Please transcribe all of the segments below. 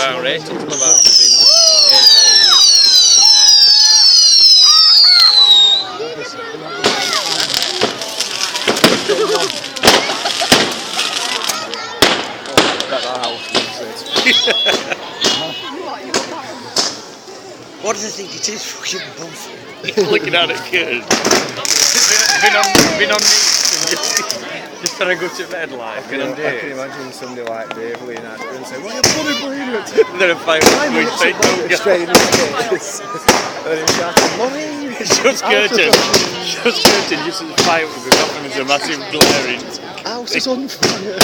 down race until about What does it think it is? Fucking bonfire. looking at it, kid. Been on me. Just trying to go to bed like. I can imagine somebody like Dave leaning out and saying, "What are you bloody bleeding at?" Then a fight with straight straight in his face. And he's shouting, "Mummy!" Shut curtain. Just as the fire was going off and there's a massive glaring. House is on fire.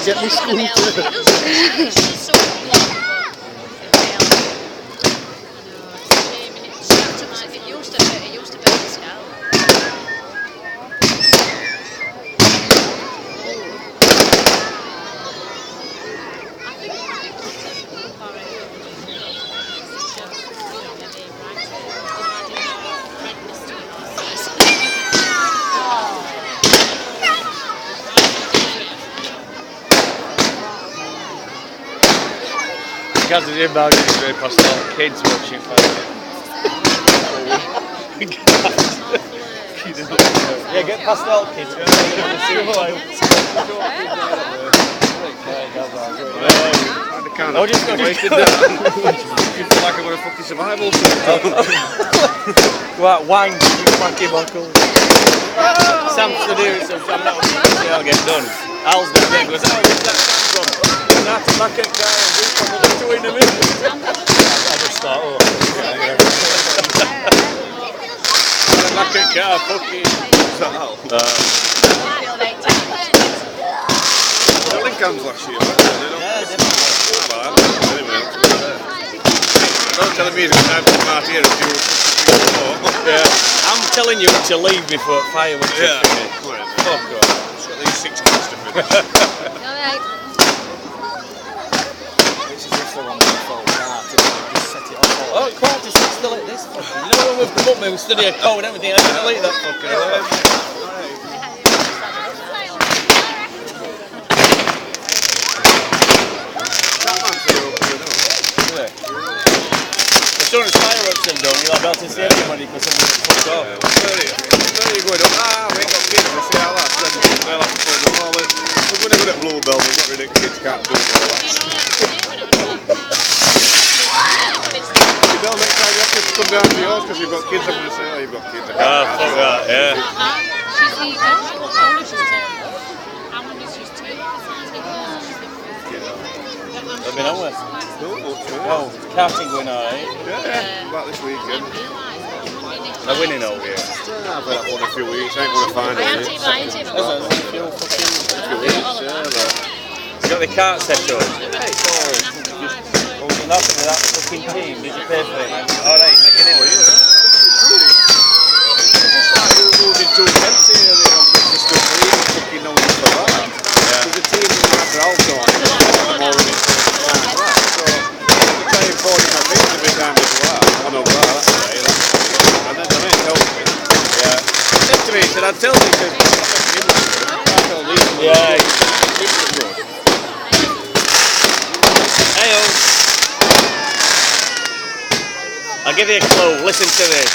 Get me scooter. Because it's inbound, it's very past a lot of kids watching fire. Yeah, get past all kids. Oh, just wasted down. You feel like I'm going to fucking survival. Go out, wang, you fucking buckle. Sam's to do it, so I'm not going to get done. Al's going to goes, oh, where's that come from? That's a bucket guy, and this one with the two in the middle. I'll just start off. A bucket car, fucking. The Lincolns last year, yeah, don't tell me it's time to come out here and do Yeah, I'm telling you to leave before fireworks are finished. Fuck off. It's got these 6 months to finish. Oh, quarter to 6 still like this. You know when we've come up and we study a code and everything, I'm gonna leave that fucker. As soon as fireworks are done, you'll be able to see everybody because somebody's fucked up. Where are you going? We ain't got kids, we see how that's then they'll have to put them all in. We're going to go to Bluebell, we've got rid of kids, can't do all that. Bluebell, next time you have to come down to yours because you've got kids, I'm going to say, oh, you've got kids. Fuck that, yeah. I've been on with. Oh, karting going alright. Yeah, about this weekend. They're winning over here. I've had that one a few weeks, I ain't going to find it. You got the cart set up? What was nothing with that fucking team? Did you pay for it? Alright, make it in. It's like losing 2 pence here on business stuff, or even fucking no one for that. Because the team is after alcohol, I'm already like that. So, I'm trying to afford my things a bit down as well. I know that, that's right. And then the mate told me. Yeah. He said to me, he said, I'd tell these guys, I told these guys, yeah. Good. Hey-o. I'll give you a clue, listen to this.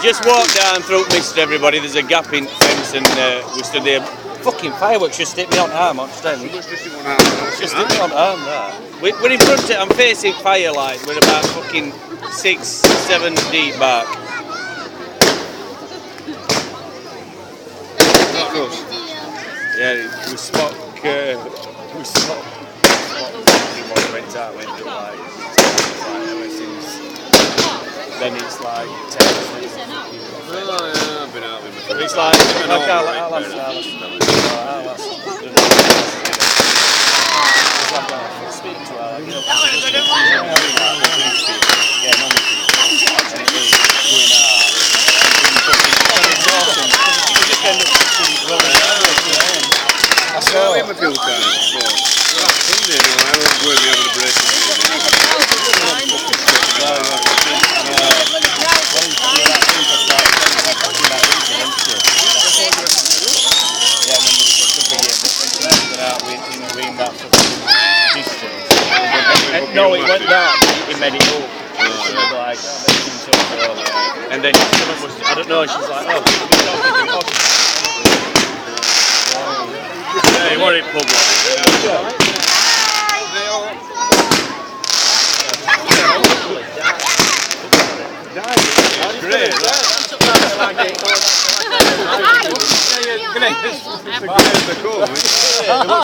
Just walk down through Mist, everybody, there's a gap in fence and we stood there. Fucking fireworks just hit me on arm on stand. Just hit me on arm there. We're in front of it, I'm facing firelight, we're about fucking 6, 7 deep back. Yeah, we spot went out window like ever since then it's like 10. I've been out with my It's like speak to her. I saw him a few times. Sunday, I was going to have a break. No, it went down. He made it up. So they were like, and then someone was, I don't know, she's like, yeah, he wanted it public. Great.